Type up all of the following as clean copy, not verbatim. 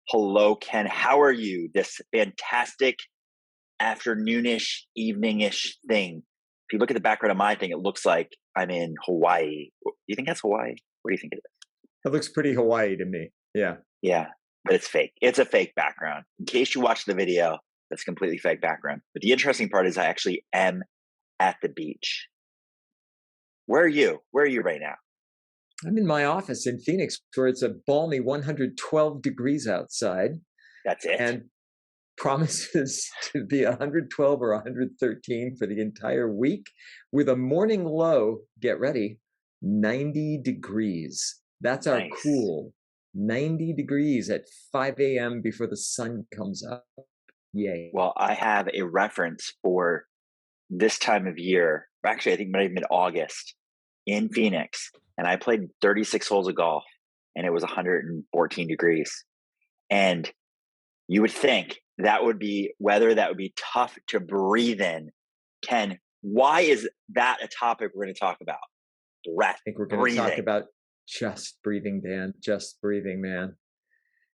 Hello, Ken. How are you? This fantastic afternoonish, eveningish thing. If you look at the background of my thing, it looks like I'm in Hawaii. Do you think that's Hawaii? What do you think it is? It looks pretty Hawaii to me. Yeah. Yeah, but it's fake. It's a fake background. In case you watch the video, that's completely fake background. But the interesting part is I actually am at the beach. Where are you? Where are you right now? I'm in my office in Phoenix where it's a balmy 112 degrees outside That's it. and promises to be 112 or 113 for the entire week with a morning low, get ready, 90 degrees. That's our Nice. cool 90 degrees at 5 a.m. before the sun comes up. Yay. Well, I have a reference for this time of year. Actually, I think maybe mid-August in Phoenix, and I played 36 holes of golf, and it was 114 degrees. And you would think that would be weather that would be tough to breathe in. Ken, why is that a topic we're going to talk about? Breath, I think we're going to talk breathing. about just breathing, Dan. Just breathing, man.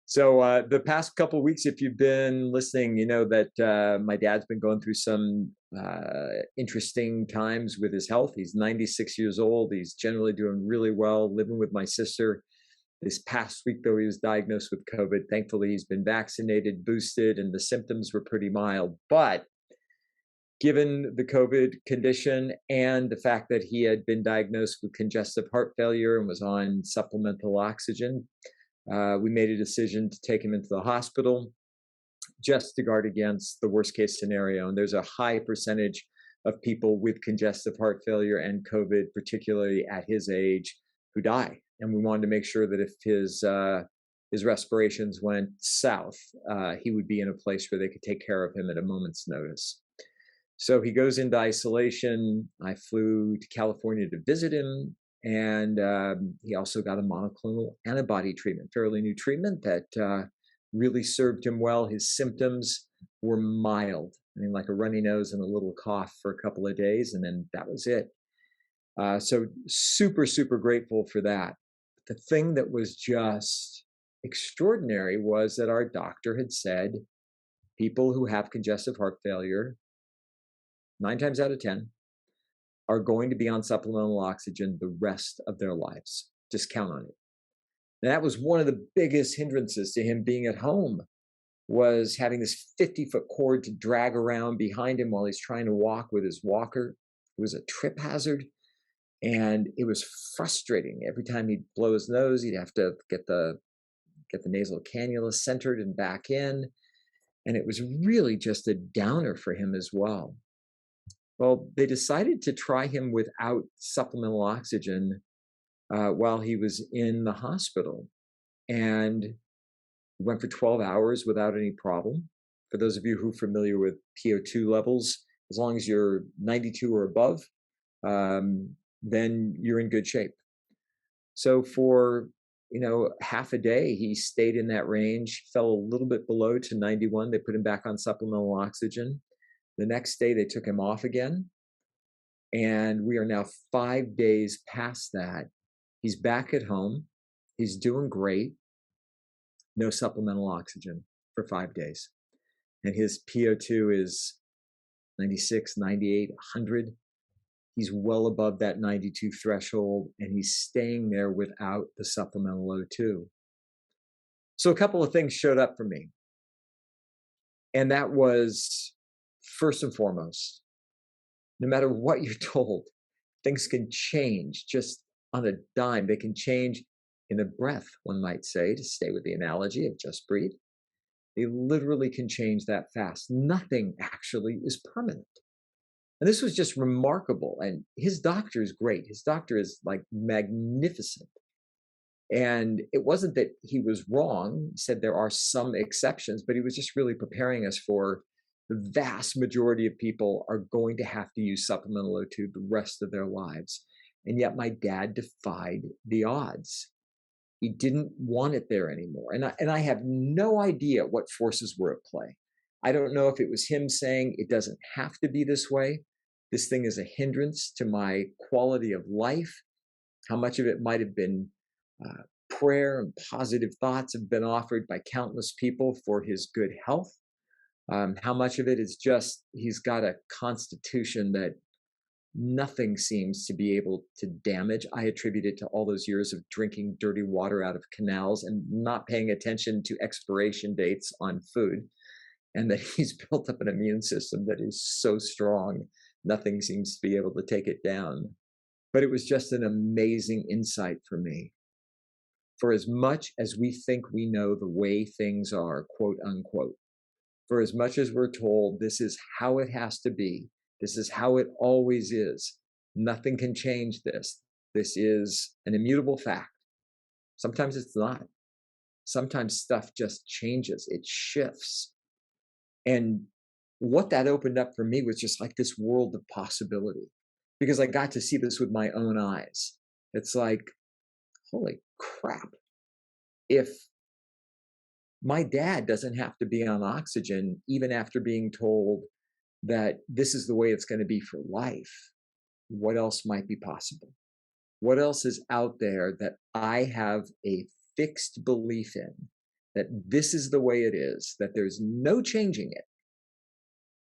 So the past couple of weeks, if you've been listening, you know that my dad's been going through some interesting times with his health. He's 96 years old. He's generally doing really well, living with my sister. This past week, though, he was diagnosed with COVID. Thankfully, he's been vaccinated, boosted, and the symptoms were pretty mild. But given the COVID condition and the fact that he had been diagnosed with congestive heart failure and was on supplemental oxygen, we made a decision to take him into the hospital just to guard against the worst case scenario. And there's a high percentage of people with congestive heart failure and COVID, particularly at his age, who die. And we wanted to make sure that if his respirations went south, he would be in a place where they could take care of him at a moment's notice. So he goes into isolation. I flew to California to visit him. And he also got a monoclonal antibody treatment, fairly new treatment that really served him well. His symptoms were mild, I mean, like a runny nose and a little cough for a couple of days, and then that was it. So super, super grateful for that. The thing that was just extraordinary was that our doctor had said people who have congestive heart failure, 9 times out of 10, are going to be on supplemental oxygen the rest of their lives. Just count on it. And that was one of the biggest hindrances to him being at home, was having this 50-foot cord to drag around behind him while he's trying to walk with his walker. It was a trip hazard, and it was frustrating. Every time he'd blow his nose, he'd have to get the nasal cannula centered and back in. And it was really just a downer for him as well. Well, they decided to try him without supplemental oxygen while he was in the hospital. And he went for 12 hours without any problem. For those of you who are familiar with PO2 levels, as long as you're 92 or above, then you're in good shape. So for half a day, he stayed in that range, fell a little bit below to 91. They put him back on supplemental oxygen. The next day, they took him off again. And we are now 5 days past that. He's back at home. He's doing great. No supplemental oxygen for 5 days. And his PO2 is 96, 98, 100. He's well above that 92 threshold, and he's staying there without the supplemental O2. So a couple of things showed up for me. And that was, first and foremost, no matter what you're told, things can change just on a dime. They can change in a breath, one might say, to stay with the analogy of just breathe. They literally can change that fast. Nothing actually is permanent. And this was just remarkable. And his doctor is great. His doctor is like magnificent. And it wasn't that he was wrong. He said there are some exceptions, but he was just really preparing us for the vast majority of people are going to have to use supplemental O2 the rest of their lives. And yet my dad defied the odds. He didn't want it there anymore. And I have no idea what forces were at play. I don't know if it was him saying it doesn't have to be this way. This thing is a hindrance to my quality of life. How much of it might have been prayer and positive thoughts have been offered by countless people for his good health. How much of it is just he's got a constitution that nothing seems to be able to damage. I attribute it to all those years of drinking dirty water out of canals and not paying attention to expiration dates on food, and that he's built up an immune system that is so strong, nothing seems to be able to take it down. But it was just an amazing insight for me. For as much as we think we know the way things are, quote unquote, for as much as we're told this is how it has to be, this is how it always is, nothing can change this. This is an immutable fact. Sometimes it's not. Sometimes stuff just changes, it shifts. And what that opened up for me was just like this world of possibility, because I got to see this with my own eyes. It's like, holy crap. If my dad doesn't have to be on oxygen, even after being told that this is the way it's going to be for life, what else might be possible? What else is out there that I have a fixed belief in, that this is the way it is, that there's no changing it,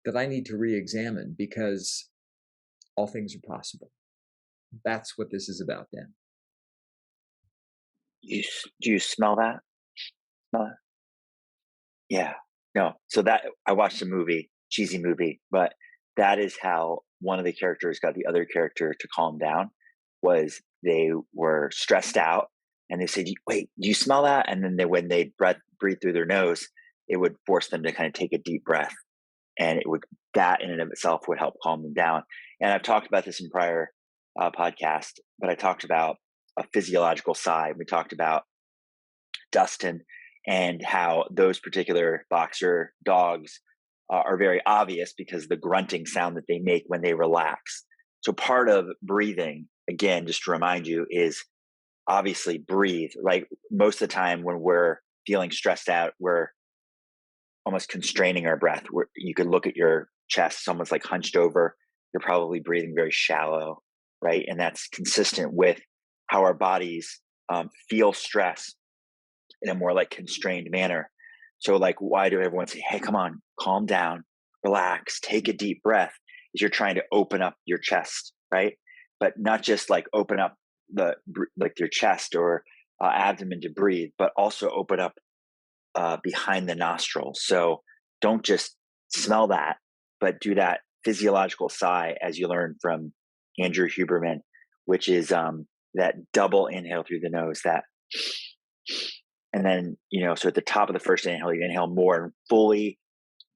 that I need to re-examine, because all things are possible. That's what this is about, Dan. Do you smell that? Smell it? Yeah. No. So that I watched a movie, cheesy movie, but that is how one of the characters got the other character to calm down. Was they were stressed out, and they said, "Wait, do you smell that?" And then when they breathe through their nose, it would force them to kind of take a deep breath, and it would that in and of itself would help calm them down. And I've talked about this in prior podcast, but I talked about a physiological side. We talked about Dustin and how those particular boxer dogs are very obvious because of the grunting sound that they make when they relax. So part of breathing, again, just to remind you, is obviously breathe. Like most of the time when we're feeling stressed out, we're almost constraining our breath. You could look at your chest, someone's like hunched over, you're probably breathing very shallow, right? And that's consistent with how our bodies feel stress in a more like constrained manner. So like, why do everyone say, hey, come on, calm down, relax, take a deep breath? Is you're trying to open up your chest, right? But not just like open up like your chest or abdomen to breathe, but also open up behind the nostrils. So don't just smell that, but do that physiological sigh, as you learned from Andrew Huberman, which is that double inhale through the nose, that, and then, so at the top of the first inhale, you inhale more and fully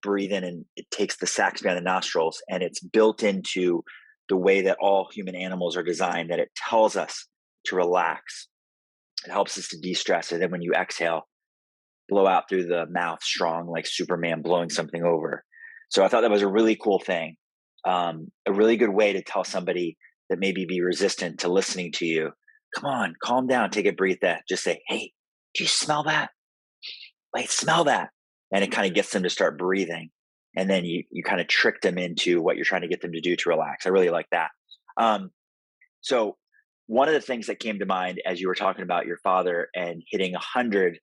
breathe in, and it takes the sacs behind the nostrils, and it's built into the way that all human animals are designed, that it tells us to relax. It helps us to de-stress. And then when you exhale, blow out through the mouth strong, like Superman blowing something over. So I thought that was a really cool thing. A really good way to tell somebody that maybe be resistant to listening to you, come on, calm down, take a breath. That just say, hey, do you smell that? Wait, smell that. And it kind of gets them to start breathing. And then you kind of trick them into what you're trying to get them to do to relax. I really like that. So one of the things that came to mind as you were talking about your father and hitting 100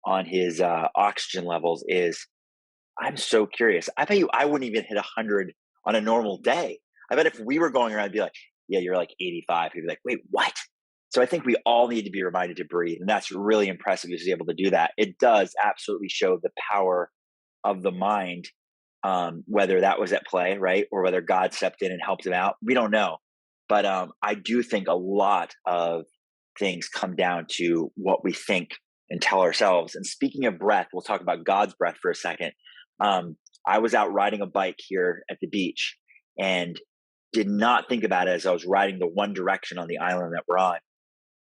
on his oxygen levels is, I'm so curious. I bet you I wouldn't even hit 100 on a normal day. I bet if we were going around, I'd be like, yeah, you're like 85. He'd be like, wait, what? So I think we all need to be reminded to breathe. And that's really impressive. He's able to do that. It does absolutely show the power of the mind, whether that was at play, right? Or whether God stepped in and helped him out. We don't know. But I do think a lot of things come down to what we think and tell ourselves. And speaking of breath, we'll talk about God's breath for a second. I was out riding a bike here at the beach and did not think about it as I was riding the one direction on the island that we're on.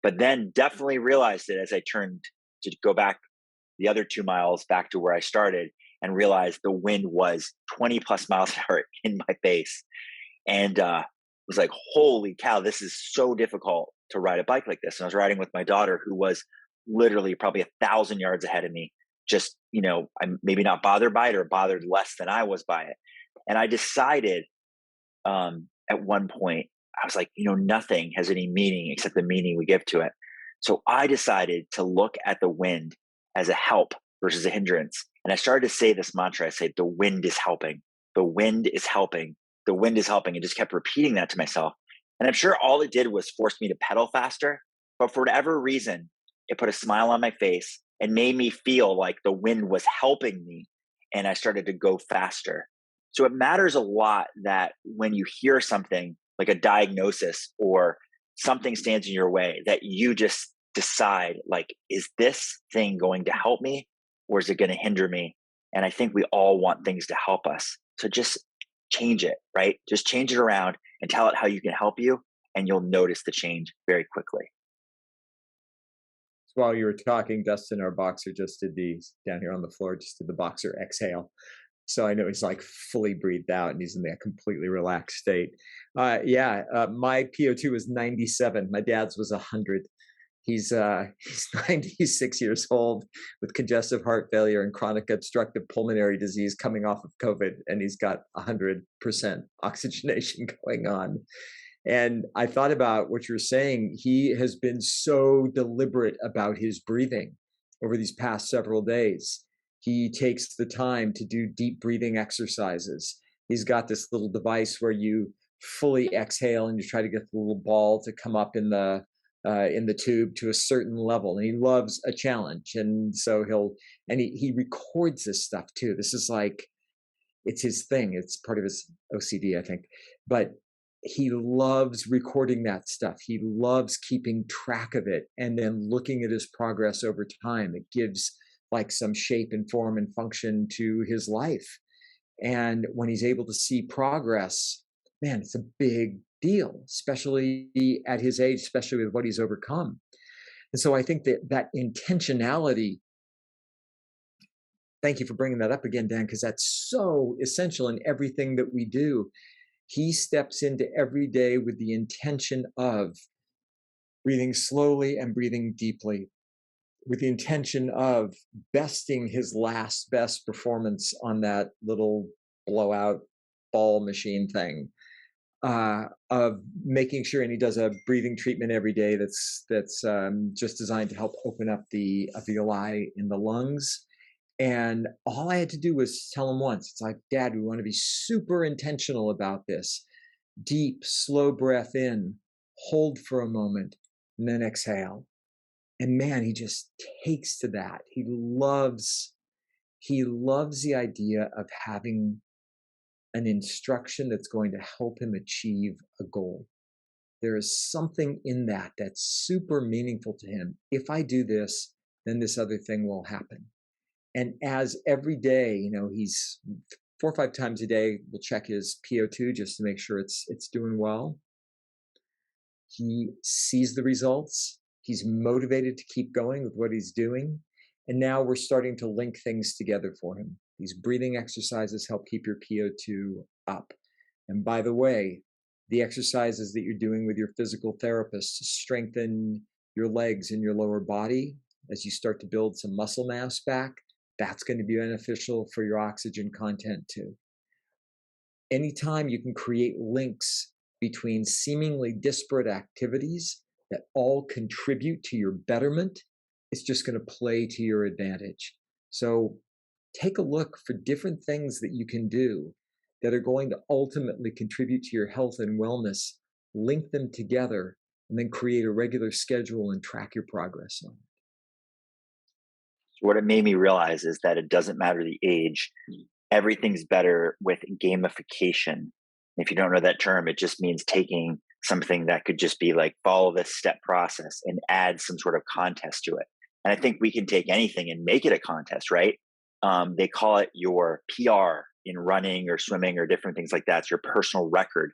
But then definitely realized it as I turned to go back the other 2 miles back to where I started, and realized the wind was 20 plus miles an hour in my face. And was like, holy cow, this is so difficult to ride a bike like this. And I was riding with my daughter, who was literally probably 1,000 yards ahead of me. Just, I'm maybe not bothered by it, or bothered less than I was by it. And I decided at one point, I was like, nothing has any meaning except the meaning we give to it. So I decided to look at the wind as a help versus a hindrance. And I started to say this mantra. I say, the wind is helping. The wind is helping. The wind is helping. And just kept repeating that to myself. And I'm sure all it did was force me to pedal faster. But for whatever reason, it put a smile on my face and made me feel like the wind was helping me. And I started to go faster. So it matters a lot that when you hear something like a diagnosis or something stands in your way, that you just decide, like, is this thing going to help me or is it going to hinder me? And I think we all want things to help us. So just change it, right? Just change it around and tell it how you can help you, and you'll notice the change very quickly. While you were talking, Dustin, our boxer, just did these down here on the floor, just did the boxer exhale. So I know he's like fully breathed out and he's in that completely relaxed state. My PO2 was 97. My dad's was 100. He's 96 years old with congestive heart failure and chronic obstructive pulmonary disease coming off of COVID, and he's got 100% oxygenation going on. And I thought about what you're saying. He has been so deliberate about his breathing over these past several days. He takes the time to do deep breathing exercises. He's got this little device where you fully exhale and you try to get the little ball to come up in the tube to a certain level. And he loves a challenge. And so he records this stuff too. This is like, it's his thing. It's part of his OCD, I think. But he loves recording that stuff. He loves keeping track of it and then looking at his progress over time. It gives like some shape and form and function to his life. And when he's able to see progress, man, it's a big deal, especially at his age, especially with what he's overcome. And so I think that intentionality, thank you for bringing that up again, Dan, because that's so essential in everything that we do. He steps into every day with the intention of breathing slowly and breathing deeply, with the intention of besting his last best performance on that little blowout ball machine thing, of making sure, and he does a breathing treatment every day that's just designed to help open up the alveoli in the lungs. And all I had to do was tell him once. It's like, Dad, we want to be super intentional about this. Deep, slow breath in, hold for a moment, and then exhale. And man, he just takes to that. He loves the idea of having an instruction that's going to help him achieve a goal. There is something in that that's super meaningful to him. If I do this, then this other thing will happen. And as every day, he's 4 or 5 times a day, we'll check his PO2 just to make sure it's doing well. He sees the results. He's motivated to keep going with what he's doing. And now we're starting to link things together for him. These breathing exercises help keep your PO2 up. And by the way, the exercises that you're doing with your physical therapist to strengthen your legs and your lower body as you start to build some muscle mass back, that's going to be beneficial for your oxygen content too. Anytime you can create links between seemingly disparate activities that all contribute to your betterment, it's just going to play to your advantage. So take a look for different things that you can do that are going to ultimately contribute to your health and wellness, link them together, and then create a regular schedule and track your progress on it. What it made me realize is that it doesn't matter the age. Everything's better with gamification. If you don't know that term, it just means taking something that could just be like, follow this step process and add some sort of contest to it. And I think we can take anything and make it a contest, right? They call it your PR in running or swimming or different things like that. It's your personal record.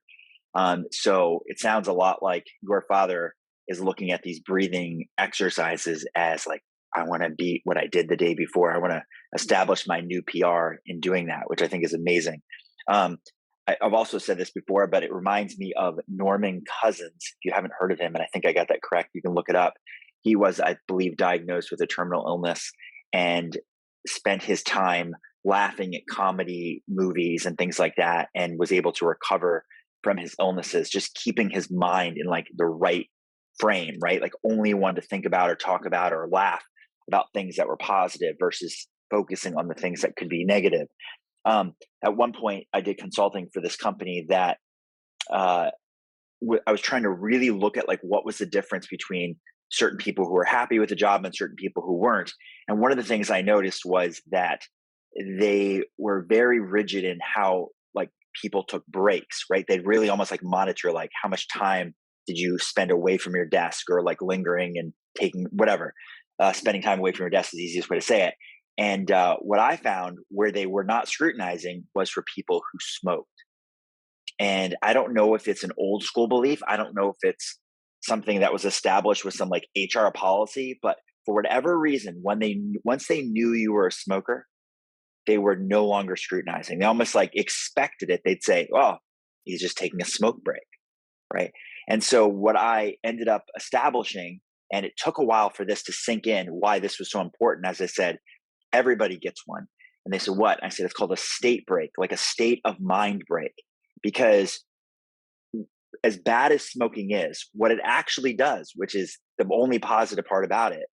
So it sounds a lot like your father is looking at these breathing exercises as like, I want to beat what I did the day before. I want to establish my new PR in doing that, which I think is amazing. I've also said this before, but it reminds me of Norman Cousins. If you haven't heard of him, and I think I got that correct, you can look it up. He was, I believe, diagnosed with a terminal illness and spent his time laughing at comedy movies and things like that, and was able to recover from his illnesses, just keeping his mind in like the right frame, right? Like only one to think about or talk about or laugh about things that were positive versus focusing on the things that could be negative. At one point, I did consulting for this company that uh, I was trying to really look at like what was the difference between certain people who were happy with the job and certain people who weren't. And one of the things I noticed was that they were very rigid in how like people took breaks, right? They'd really almost like monitor like how much time did you spend away from your desk or like lingering and taking whatever. Spending time away from your desk is the easiest way to say it. And what I found where they were not scrutinizing was for people who smoked. And I don't know if it's an old school belief. I don't know if it's something that was established with some like HR policy, but for whatever reason, once they knew you were a smoker, they were no longer scrutinizing. They almost like expected it. They'd say, "Oh, he's just taking a smoke break," right? And so what I ended up establishing, and it took a while for this to sink in, why this was so important. As I said, everybody gets one. And they said, "What?" I said, "It's called a state break, like a state of mind break." Because as bad as smoking is, what it actually does, which is the only positive part about it,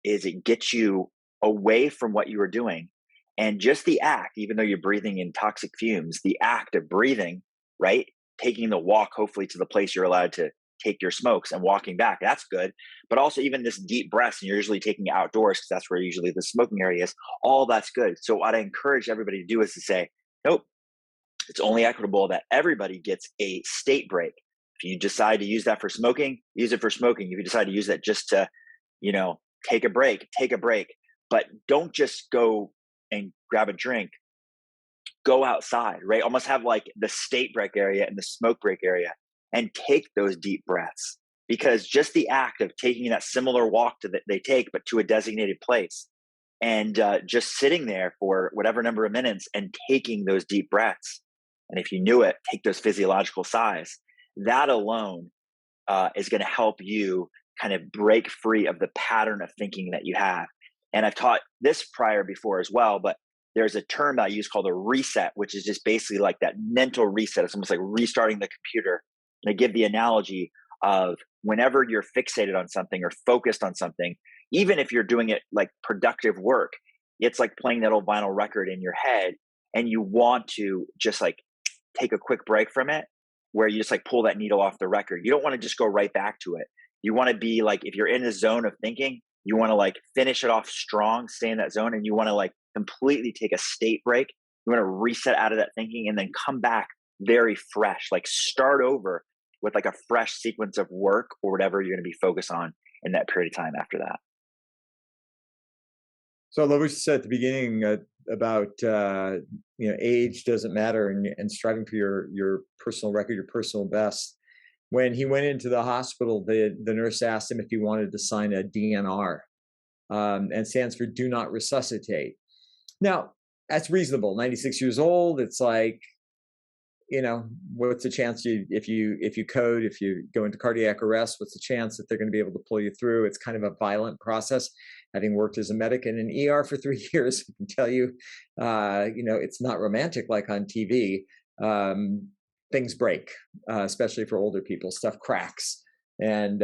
is it gets you away from what you were doing. And just the act, even though you're breathing in toxic fumes, the act of breathing, right? Taking the walk, hopefully, to the place you're allowed to take your smokes and walking back, that's good. But also, even this deep breaths, and you're usually taking it outdoors because that's where usually the smoking area is, all that's good. So, what I encourage everybody to do is to say, nope, it's only equitable that everybody gets a state break. If you decide to use that for smoking, use it for smoking. If you decide to use that just to, you know, take a break, take a break. But don't just go and grab a drink. Go outside, right? Almost have like the state break area and the smoke break area and take those deep breaths. Because just the act of taking that similar walk to that they take, but to a designated place, and just sitting there for whatever number of minutes and taking those deep breaths. And if you knew it, take those physiological sighs. That alone is going to help you kind of break free of the pattern of thinking that you have. And I've taught this prior before as well, but there's a term that I use called a reset, which is just basically like that mental reset. It's almost like restarting the computer. And I give the analogy of whenever you're fixated on something or focused on something, even if you're doing it like productive work, it's like playing that old vinyl record in your head and you want to just like take a quick break from it where you just like pull that needle off the record. You don't want to just go right back to it. You want to be like, if you're in a zone of thinking, you want to like finish it off strong, stay in that zone, and you want to like completely take a state break. You want to reset out of that thinking and then come back very fresh, like start over with like a fresh sequence of work or whatever you're going to be focused on in that period of time after that. So I love what you said at the beginning about age doesn't matter and striving for your personal record, your personal best. When he went into the hospital, the nurse asked him if he wanted to sign a DNR, and stands for Do Not Resuscitate. Now that's reasonable. 96 years old. It's like, what's the chance if you code, if you go into cardiac arrest, what's the chance that they're going to be able to pull you through? It's kind of a violent process. Having worked as a medic in an ER for 3 years, I can tell you, it's not romantic like on TV. Things break, especially for older people. Stuff cracks, and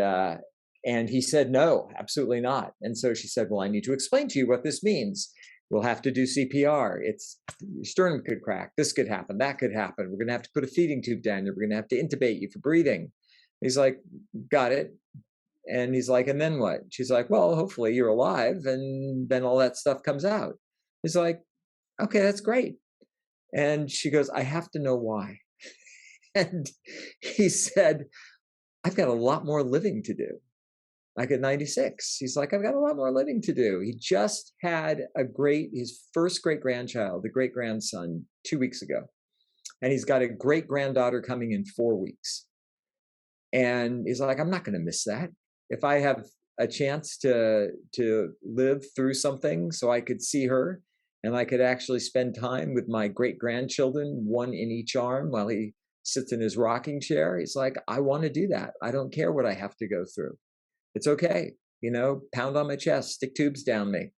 he said no, absolutely not. And so she said, "Well, I need to explain to you what this means. We'll have to do CPR. It's your sternum could crack. This could happen. That could happen. We're going to have to put a feeding tube down. We're going to have to intubate you for breathing." He's like, "Got it." And he's like, "And then what?" She's like, "Well, hopefully you're alive and then all that stuff comes out." He's like, "Okay, that's great." And she goes, "I have to know why." And he said, "I've got a lot more living to do." Like at 96, he's like, "I've got a lot more living to do." He just had his first great grandchild, the great grandson, 2 weeks ago. And he's got a great granddaughter coming in 4 weeks. And he's like, "I'm not going to miss that. If I have a chance to live through something so I could see her and I could actually spend time with my great grandchildren, one in each arm while he sits in his rocking chair," he's like, "I want to do that. I don't care what I have to go through. It's okay. Pound on my chest, stick tubes down me,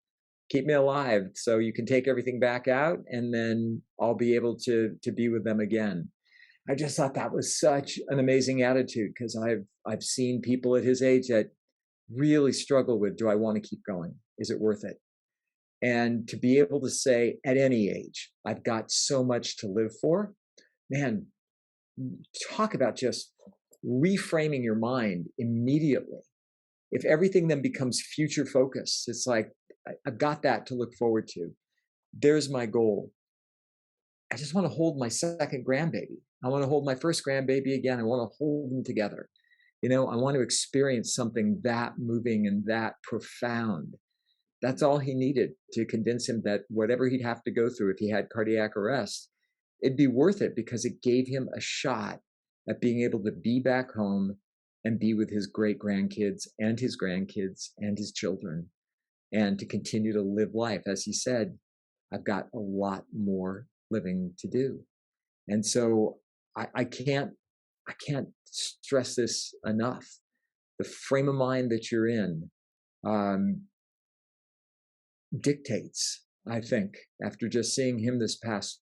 keep me alive so you can take everything back out and then I'll be able to be with them again." I just thought that was such an amazing attitude because I've seen people at his age that really struggle with, do I want to keep going? Is it worth it? And to be able to say at any age, I've got so much to live for, man, talk about just reframing your mind immediately. If everything then becomes future focused, it's like, I've got that to look forward to. There's my goal. I just want to hold my second grandbaby. I want to hold my first grandbaby again. I want to hold them together. I want to experience something that moving and that profound. That's all he needed to convince him that whatever he'd have to go through if he had cardiac arrest, it'd be worth it because it gave him a shot at being able to be back home and be with his great grandkids and his grandkids and his children and to continue to live life. As he said, I've got a lot more living to do. And so I can't stress this enough. The frame of mind that you're in um, dictates, I think, after just seeing him this past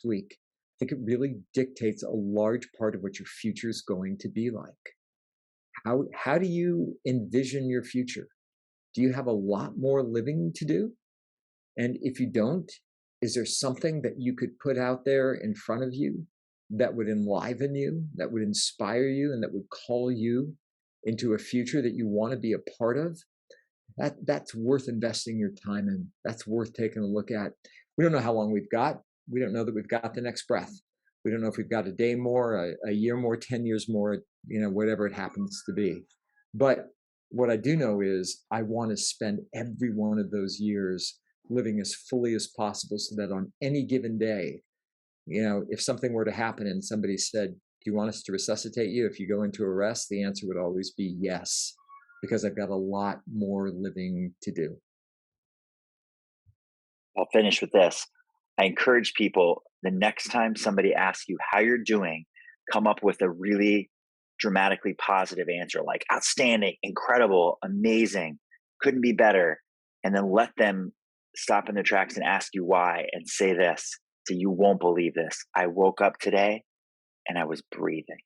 week, I think it really dictates a large part of what your future is going to be like. How do you envision your future? Do you have a lot more living to do? And if you don't, is there something that you could put out there in front of you that would enliven you, that would inspire you, and that would call you into a future that you want to be a part of? That's worth investing your time in. That's worth taking a look at. We don't know how long we've got. We don't know that we've got the next breath. We don't know if we've got a day more, a year more, 10 years more, whatever it happens to be. But what I do know is I want to spend every one of those years living as fully as possible so that on any given day, if something were to happen and somebody said, do you want us to resuscitate you if you go into arrest? The answer would always be yes, because I've got a lot more living to do. I'll finish with this. I encourage people, the next time somebody asks you how you're doing, come up with a really dramatically positive answer like outstanding, incredible, amazing, couldn't be better. And then let them stop in their tracks and ask you why and say this. So you won't believe this. I woke up today and I was breathing.